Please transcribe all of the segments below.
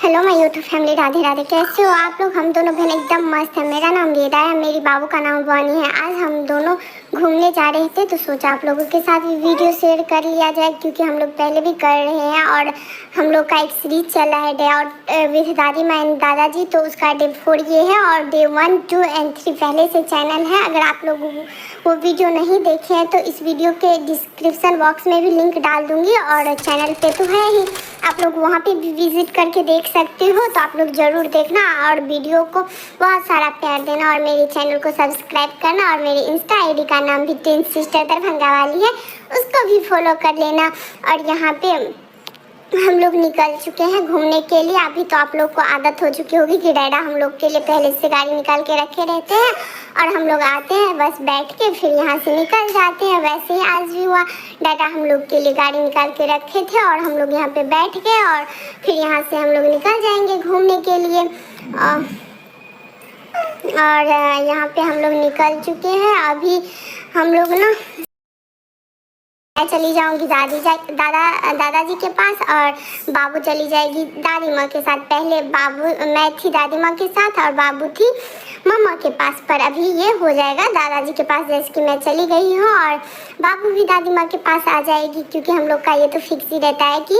Hello my YouTube family, Radhe Radhe. कैसे हो आप लोग? हम दोनों बहन एकदम मस्त है। मेरा नाम वेदा है, मेरी बाबू का नाम वानी है। आज हम दोनों घूमने जा रहे थे तो सोचा आप लोगों के साथ भी वीडियो शेयर कर लिया जाए, क्योंकि हम लोग पहले भी कर रहे हैं और हम लोग का एक सीरीज चला है डे आउट विद दादी माँ एंड दादाजी, तो उसका डे 4 ये है और डे 1, 2 एंड 3 पहले से चैनल है। अगर आप लोग वो वीडियो नहीं देखे हैं तो इस वीडियो के डिस्क्रिप्शन बॉक्स में भी लिंक डाल दूँगी और चैनल पे तो है ही, आप लोग वहाँ पे भी विजिट करके देख सकते हो। तो आप लोग ज़रूर देखना और वीडियो को बहुत सारा प्यार देना और मेरे चैनल को सब्सक्राइब करना और मेरी इंस्टा आईडी का नाम भी टेन सिस्टर दरभंगा वाली है, उसको भी फॉलो कर लेना। और यहाँ पे हम लोग निकल चुके हैं घूमने के लिए। अभी तो आप लोग को आदत हो चुकी होगी कि डैडा हम लोग के लिए पहले से गाड़ी निकाल के रखे रहते हैं और हम लोग आते हैं बस बैठ के फिर यहाँ से निकल जाते हैं। वैसे ही आज भी हुआ, डैडा हम लोग के लिए गाड़ी निकाल के रखे थे और हम लोग यहाँ पे बैठ गए और फिर यहाँ से हम लोग निकल जाएंगे घूमने के लिए। और यहाँ पे हम लोग निकल चुके हैं। अभी हम लोग ना, मैं चली जाऊंगी दादाजी के पास और बाबू चली जाएगी दादी माँ के साथ। पहले मैं थी दादी माँ के साथ और बाबू थी मम्मा के पास, पर अभी ये हो जाएगा दादाजी के पास, जैसे कि मैं चली गई हूँ और बाबू भी दादी माँ के पास आ जाएगी, क्योंकि हम लोग का ये तो फिक्स ही रहता है कि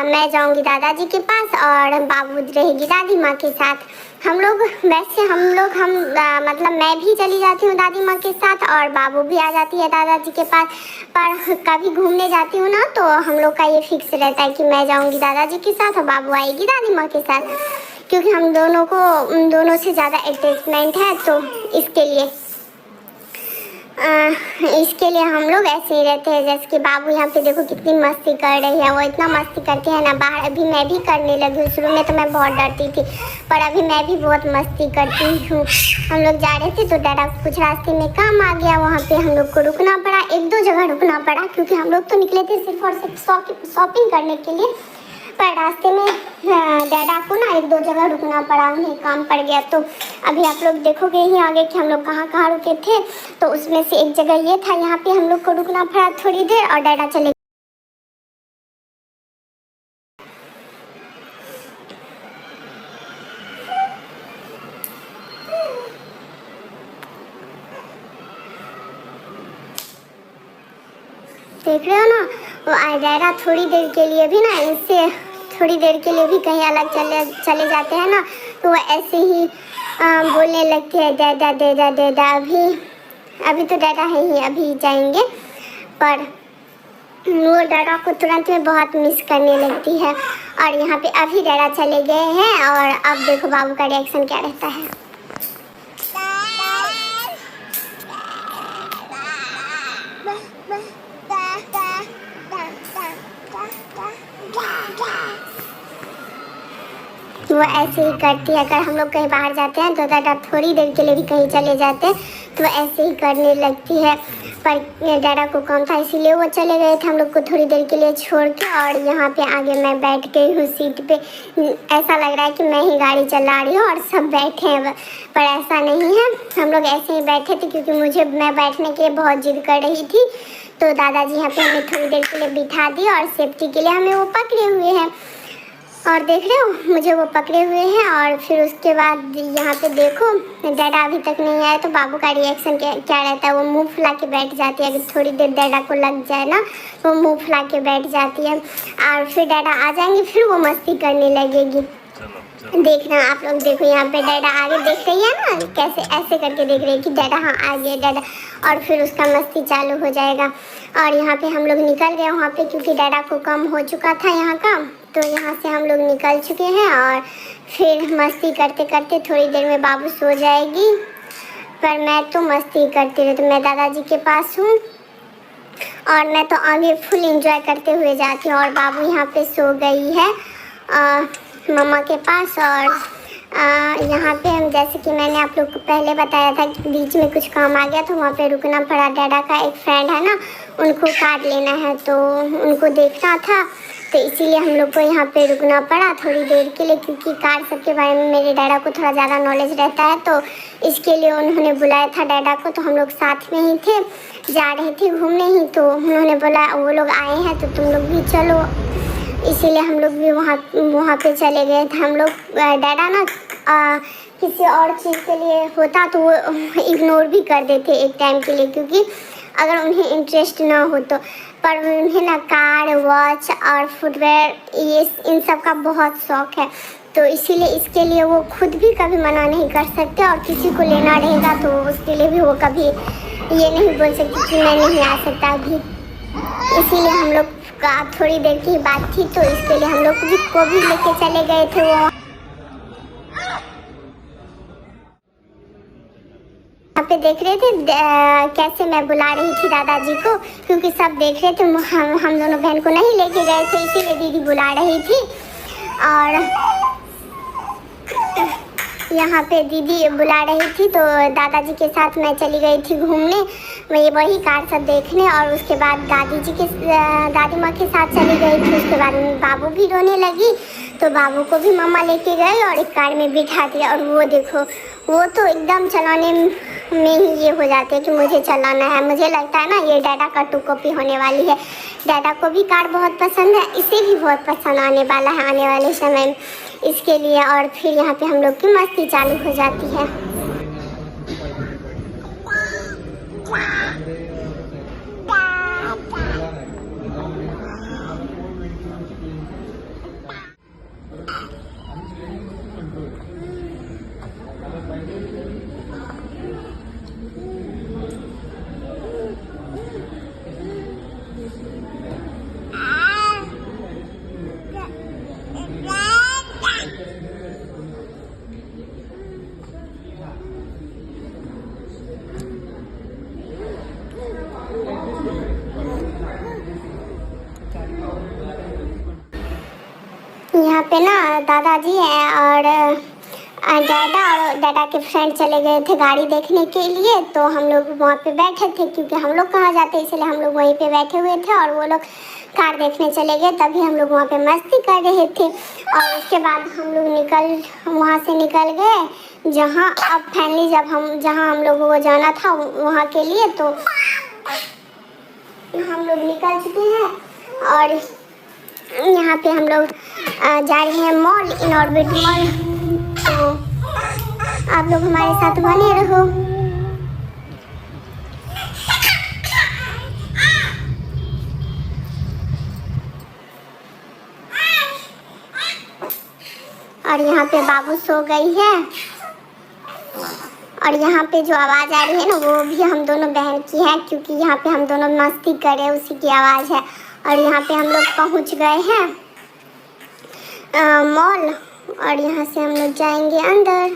मैं जाऊँगी दादाजी के पास और बाबू रहेगी दादी माँ के साथ। मतलब मैं भी चली जाती हूँ दादी माँ के साथ और बाबू भी आ जाती है दादाजी के पास। पर कभी घूमने जाती हूँ ना तो हम लोग का ये फिक्स रहता है कि मैं जाऊँगी दादाजी के साथ और बाबू आएगी दादी माँ के साथ, क्योंकि हम दोनों को उन दोनों से ज़्यादा अटैचमेंट है। तो इसके लिए हम लोग ऐसे ही रहते हैं। जैसे कि बाबू यहाँ पे देखो कितनी मस्ती कर रही है, वो इतना मस्ती करते हैं ना बाहर। अभी मैं भी करने लगी हूँ, शुरू में तो मैं बहुत डरती थी पर अभी मैं भी बहुत मस्ती करती हूँ। हम लोग जा रहे थे तो डैडा कुछ रास्ते में काम आ गया, वहाँ पे हम लोग को रुकना पड़ा, 1-2 जगह रुकना पड़ा, क्योंकि हम लोग तो निकले थे सिर्फ और सिर्फ शॉपिंग करने के लिए। पर रास्ते में डैडा को ना 1-2 जगह रुकना पड़ा, उन्हें काम पड़ गया। तो अभी आप लोग देखोगे ही आगे कि हम लोग कहाँ कहाँ रुके थे। तो उसमें से एक जगह ये था, यहाँ पे हम लोग को रुकना पड़ा थोड़ी देर और डैडा चले। देख रहे हो ना, वो डैडा थोड़ी देर के लिए भी ना, इससे थोड़ी देर के लिए भी कहीं अलग चले जाते हैं ना, तो वो ऐसे ही बोलने लगते हैं डैडा डैडा डैडा। अभी तो डैडा है ही, अभी जाएंगे, पर वो डैडा को तुरंत में बहुत मिस करने लगती है। और यहाँ पे अभी डैडा चले गए हैं और अब देखो बाबू का रिएक्शन क्या रहता है। वो ऐसे ही करती है। अगर हम लोग कहीं बाहर जाते हैं तो डैडा थोड़ी देर के लिए भी कहीं चले जाते हैं तो वो ऐसे ही करने लगती है। पर डैडा को काम था इसीलिए वो चले गए थे हम लोग को थोड़ी देर के लिए छोड़ के। और यहाँ पे आगे मैं बैठ गई हूँ सीट पे। ऐसा लग रहा है कि मैं ही गाड़ी चला रही हूँ और सब बैठे हैं, पर ऐसा नहीं है, हम लोग ऐसे ही बैठे थे क्योंकि मैं बैठने के लिए बहुत जिद कर रही थी। तो दादाजी यहाँ पे हमें थोड़ी देर के लिए बिठा दी और सेफ्टी के लिए हमें वो पकड़े हुए हैं। और देख रहे हो मुझे वो पकड़े हुए हैं। और फिर उसके बाद यहाँ पे देखो डैडा अभी तक नहीं आया, तो बाबू का रिएक्शन क्या रहता है, वो मुंह फुला के बैठ जाती है। अगर थोड़ी देर डैडा को लग जाए ना वो मुंह फुला के बैठ जाती है। और फिर डैडा आ जाएंगे फिर वो मस्ती करने लगेगी। देखना आप लोग, देखो यहाँ पे डैडा आगे देख रही है ना, कैसे ऐसे करके देख रही है कि डैडा हाँ आ गया डैडा, और फिर उसका मस्ती चालू हो जाएगा। और यहाँ पे हम लोग निकल गए वहाँ पे, क्योंकि डैडा को कम हो चुका था यहाँ का। तो यहाँ से हम लोग निकल चुके हैं और फिर मस्ती करते करते थोड़ी देर में बाबू सो जाएगी। पर मैं तो मस्ती करती रहती, मैं दादाजी के पास हूँ और मैं तो आगे फुल एंजॉय करते हुए जाती हूँ। और बाबू यहाँ पे सो गई है मम्मा के पास। और यहाँ पे हम, जैसे कि मैंने आप लोग को पहले बताया था कि बीच में कुछ काम आ गया तो वहाँ पे रुकना पड़ा। डैडा का एक फ्रेंड है ना, उनको कार्ड लेना है तो उनको देखना था, तो इसीलिए हम लोग को यहाँ पे रुकना पड़ा थोड़ी देर के लिए, क्योंकि कार सबके बारे में मेरे डैडा को थोड़ा ज़्यादा नॉलेज रहता है। तो इसके लिए उन्होंने बुलाया था डैडा को, तो हम लोग साथ में ही थे, जा रहे थे घूमने ही। तो उन्होंने बोला वो लोग आए हैं तो तुम लोग भी चलो। इसीलिए हम लोग भी वहाँ पे चले गए थे। हम लोग डैडा ना किसी और चीज़ के लिए होता तो वो इग्नोर भी कर देते एक टाइम के लिए, क्योंकि अगर उन्हें इंटरेस्ट ना हो तो। पर उन्हें ना कार, वॉच और फुटवेयर ये इन सब का बहुत शौक़ है, तो इसीलिए इसके लिए वो खुद भी कभी मना नहीं कर सकते, और किसी को लेना रहेगा तो उसके लिए भी वो कभी ये नहीं बोल सकते कि मैं नहीं आ सकता अभी। इसीलिए हम लोग का थोड़ी देर की बात थी, तो इसके लिए हम लोग को भी लेके चले गए थे। वो यहाँ पे देख रहे थे कैसे मैं बुला रही थी दादाजी को, क्योंकि सब देख रहे थे। हम दोनों बहन को नहीं लेके गए थे, इसीलिए दीदी बुला रही थी। और यहाँ पे दीदी बुला रही थी तो दादाजी के साथ मैं चली गई थी घूमने, मैं वही कार सब देखने। और उसके बाद दादी माँ के साथ चली गई थी। उसके बाद बाबू भी रोने लगी, तो बाबू को भी मम्मा लेके गए और एक कार में बिठा दिया। और वो देखो, वो तो एकदम चलाने में ही ये हो जाते हैं कि मुझे चलाना है। मुझे लगता है ना ये डैडा का टू कॉपी होने वाली है। डैडा को भी कार बहुत पसंद है, इसे भी बहुत पसंद आने वाला है आने वाले समय में, इसके लिए। और फिर यहाँ पे हम लोग की मस्ती चालू हो जाती है। यहाँ पे ना दादाजी हैं और डैडा और डैडा के फ्रेंड चले गए थे गाड़ी देखने के लिए, तो हम लोग वहाँ पे बैठे थे, क्योंकि हम लोग कहाँ जाते इसलिए हम लोग वहीं पे बैठे हुए थे। और वो लोग कार देखने चले गए, तभी हम लोग वहाँ पे मस्ती कर रहे थे। और उसके बाद हम लोग वहाँ से निकल गए जहाँ अब फाइनली जहाँ हम लोगों को जाना था वहाँ के लिए, तो हम लोग निकल चुके हैं। और यहाँ पे हम लोग जा रहे हैं मॉल, इनऑर्बिट मॉल। तो आप लोग हमारे साथ बने रहो। और यहाँ पे बाबू सो गई है। और यहाँ पे जो आवाज़ आ रही है ना वो भी हम दोनों बहन की है, क्योंकि यहाँ पे हम दोनों मस्ती कर रहे हैं, उसी की आवाज़ है। और यहाँ पे हम लोग पहुँच गए हैं मॉल, और यहाँ से हम लोग जाएंगे अंदर।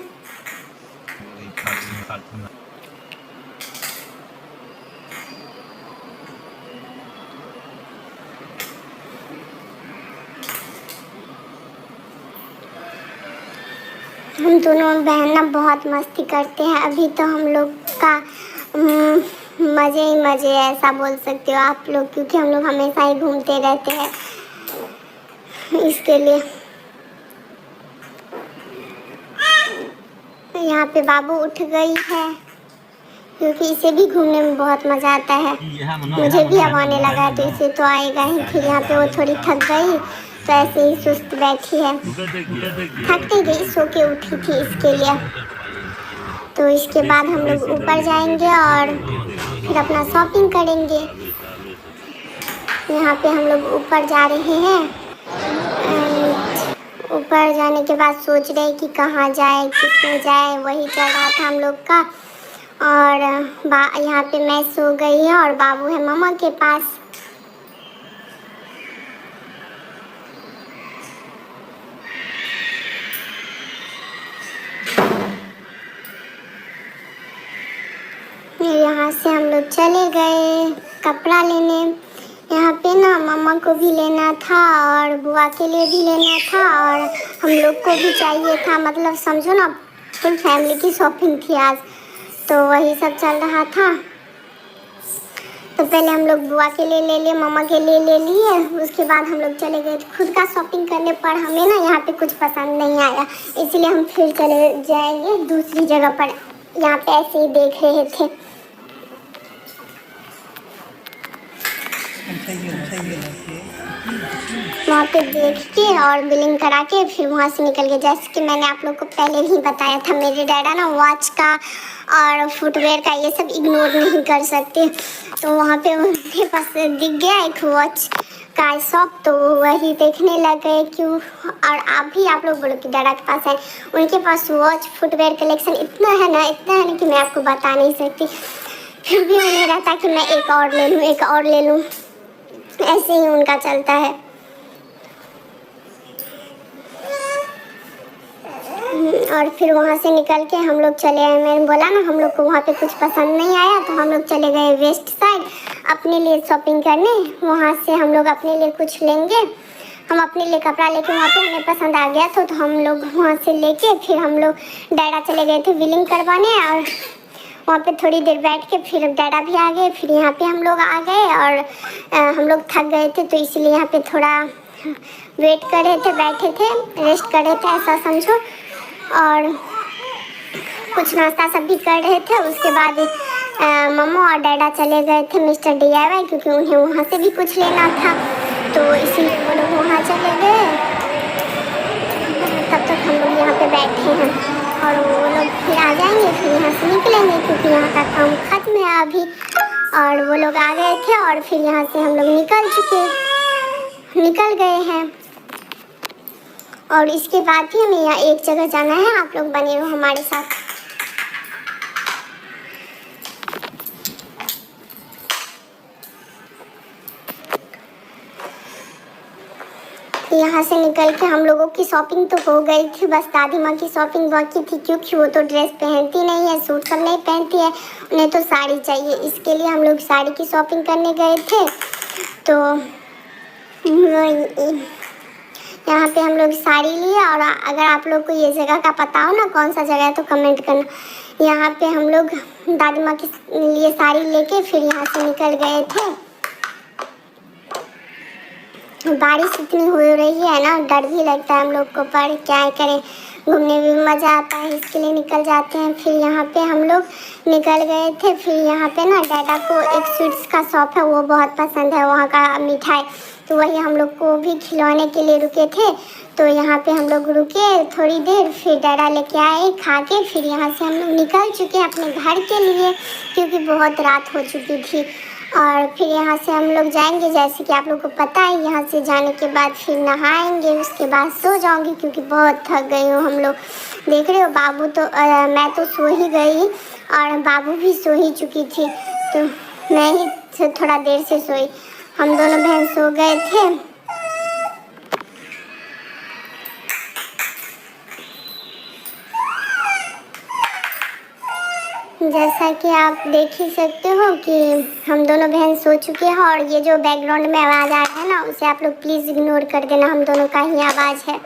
हम दोनों बहन ना बहुत मस्ती करते हैं। अभी तो हम लोग का मज़े ही मज़े ऐसा बोल सकते हो आप लोग, क्योंकि हम लोग हमेशा ही घूमते रहते हैं, इसके लिए। यहाँ पे बाबू उठ गई है, क्योंकि इसे भी घूमने में बहुत मज़ा आता है। मुझे भी अब आने लगा तो इसे तो आएगा ही। फिर यहाँ पे वो थोड़ी थक गई, तो ऐसे ही सुस्त बैठी है, थक नहीं गई, सो के उठी थी इसके लिए। तो इसके बाद हम लोग ऊपर जाएंगे और फिर अपना शॉपिंग करेंगे। यहाँ पे हम लोग ऊपर जा रहे हैं। ऊपर जाने के बाद सोच रहे कि कहाँ जाए, किसमें जाए, वही चल रहा था हम लोग का। और यहाँ पे मैं सो गई है और बाबू है मम्मा के पास। यहाँ से हम लोग चले गए कपड़ा लेने। यहाँ पे ना मम्मा को भी लेना था और बुआ के लिए भी लेना था और हम लोग को भी चाहिए था। मतलब समझो ना फुल फैमिली की शॉपिंग थी आज, तो वही सब चल रहा था। तो पहले हम लोग बुआ के लिए ले लिए, मम्मा के लिए ले लिए, उसके बाद हम लोग चले गए खुद का शॉपिंग करने। पर हमें ना यहाँ पे कुछ पसंद नहीं आया, इसलिए हम फिर चले जाएंगे दूसरी जगह पर। यहाँ पे ऐसे ही देख रहे थे। सही है वहाँ पे देख के और बिलिंग करा के फिर वहाँ से निकल गए। जैसे कि मैंने आप लोग को पहले ही बताया था, मेरे डैडा ना वॉच का और फुटवेयर का ये सब इग्नोर नहीं कर सकते। तो वहाँ पे उनके पास दिख गया एक वॉच का शॉप, तो वही देखने लग गए। क्यों, और आप भी आप लोग बोलो कि डैडा के पास है, उनके पास वॉच फुटवेयर कलेक्शन इतना है ना कि मैं आपको बता नहीं सकती। फिर भी उन्हें रहता कि मैं एक और ले लूँ, एक और ले लूँ, ऐसे ही उनका चलता है। और फिर वहाँ से निकल के हम लोग चले आए। मैंने बोला ना हम लोग को वहाँ पे कुछ पसंद नहीं आया, तो हम लोग चले गए वेस्ट साइड अपने लिए शॉपिंग करने। वहाँ से हम लोग अपने लिए कुछ लेंगे। हम अपने लिए कपड़ा लेके वहाँ पे हमें पसंद आ गया तो हम लोग वहाँ से लेके फिर हम लोग डैडा चले गए थे बिलिंग करवाने। और वहाँ पे थोड़ी देर बैठ के फिर डैडा भी आ गए। फिर यहाँ पे हम लोग आ गए और हम लोग थक गए थे, तो इसलिए यहाँ पे थोड़ा वेट कर रहे थे, बैठे थे, रेस्ट कर रहे थे ऐसा समझो। और कुछ नाश्ता सब भी कर रहे थे। उसके बाद मम्मा और डैडा चले गए थे मिस्टर DIY, क्योंकि उन्हें वहाँ से भी कुछ लेना था, तो इसीलिए वो लोग वहाँ चले गए। तब तक हम लोग यहाँ पे बैठे हैं और वो लोग फिर आ जाएंगे, फिर यहाँ से निकलेंगे क्योंकि यहाँ का काम खत्म है अभी। और वो लोग आ गए थे और फिर यहाँ से हम लोग निकल गए हैं। और इसके बाद भी हमें यहाँ एक जगह जाना है, आप लोग बने रहो हमारे साथ। यहाँ से निकल के हम लोगों की शॉपिंग तो हो गई थी, बस दादी माँ की शॉपिंग बाकी थी, क्योंकि वो तो ड्रेस पहनती नहीं है, सूट सब नहीं पहनती है, उन्हें तो साड़ी चाहिए। इसके लिए हम लोग साड़ी की शॉपिंग करने गए थे। तो यहाँ पे हम लोग साड़ी लिए। और अगर आप लोग को ये जगह का पता हो ना कौन सा जगह है तो कमेंट करना। यहाँ पे हम लोग दादी माँ के लिए साड़ी लेके फिर यहाँ से निकल गए थे। बारिश इतनी हो रही है ना, डर भी लगता है हम लोग को, पर क्या करें, घूमने में भी मज़ा आता है, इसके लिए निकल जाते हैं। फिर यहाँ पे हम लोग निकल गए थे। फिर यहाँ पे ना डैडा को एक स्वीट्स का शॉप है, वो बहुत पसंद है, वहाँ का मिठाई, तो वही हम लोग को भी खिलौने के लिए रुके थे। तो यहाँ पे हम लोग रुके थोड़ी देर, फिर डैडा लेके आए खा के। फिर यहाँ से हम लोग निकल चुके हैं अपने घर के लिए, क्योंकि बहुत रात हो चुकी थी। और फिर यहाँ से हम लोग जाएंगे, जैसे कि आप लोग को पता है, यहाँ से जाने के बाद फिर नहाएंगे, उसके बाद सो जाऊंगी क्योंकि बहुत थक गई हूँ। हम लोग देख रहे हो बाबू तो मैं तो सो ही गई और बाबू भी सो ही चुकी थी, तो मैं ही थोड़ा देर से सोई। हम दोनों बहन सो गए थे। जैसा कि आप देख ही सकते हो कि हम दोनों बहन सो चुके हैं। और ये जो बैकग्राउंड में आवाज़ आ रहा है ना, उसे आप लोग प्लीज़ इग्नोर कर देना, हम दोनों का ही आवाज़ है।